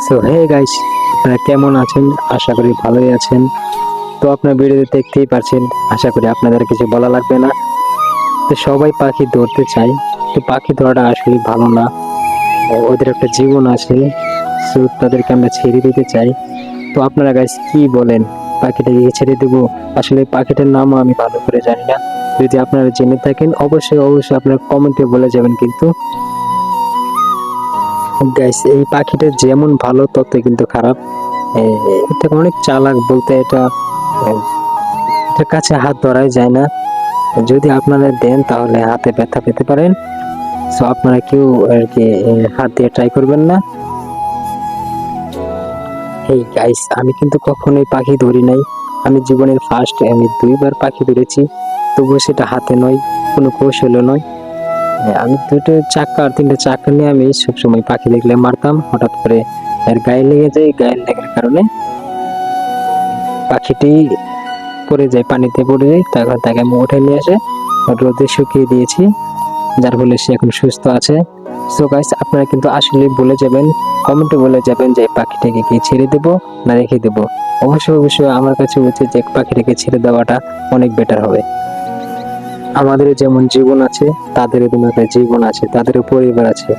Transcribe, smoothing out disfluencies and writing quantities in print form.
So hey guys, আপনারা কেমন আছেন? আশা করি ভালোই আছেন। তো আপনার ভিডিওতে দেখতেই পারছেন, আশা করি আপনাদের কিছু বলা লাগবে না। তো সবাই পাখি ধরতে চায়, তো পাখি ধরাটা আসলে ভালো না। ওদের একটা জীবন আছে, সো তাদেরকে আমরা ছেড়ে দিতে চাই। তো আপনারা গাইস কি বলেন, পাখিটাকে ছেড়ে দেবো? আসলে পাখিটার নামও আমি ভালো করে জানি না। যদি আপনারা জেনে থাকেন অবশ্যই অবশ্যই আপনারা কমেন্টে বলে যাবেন। কিন্তু গাইস, এই পাখিটা যেমন ভালো তত কিন্তু খারাপ। এটা অনেক চালাক, বলতে এটা এটার কাছে হাত ধরাই যায় না। যদি আপনারা দেন তাহলে হাতে ব্যথা পেতে পারেন। সো আপনারা কেউ আর কি হাত দিয়ে ট্রাই করবেন না। এই গাইস, আমি কিন্তু কখনোই পাখি ধরি নাই। আমি জীবনের ফার্স্ট আমি 2বার পাখি ধরেছি, তবুও সেটা হাতে নয়, কোনো কৌশলে নয়। আমি 3টে চাকা নিয়ে আমি সবসময় পাখি দেখলে মারতাম। হঠাৎ করে এর গায়ে লেগে যায়, গায়ে লাগার কারণে পাখিটি পড়ে যায়, পানিতে পড়ে যায়। তখন তাকে আমি উঠে নিয়ে এসে রোদে শুকিয়ে দিয়েছি, যার ফলে সে এখন সুস্থ আছে। সো গাইস, আপনারা কিন্তু আসলে বলে যাবেন, কমেন্টে বলে যাবেন যে পাখিটাকে কি ছেড়ে দেবো না রেখে দেবো। অবশ্যই অবশ্যই আমার কাছে উচিত যে পাখিটাকে ছেড়ে দেওয়াটা অনেক বেটার হবে। আমাদের যেমন জীবন আছে, তাদেরও কিন্তু একটা জীবন আছে, তাদেরও পরিবার আছে।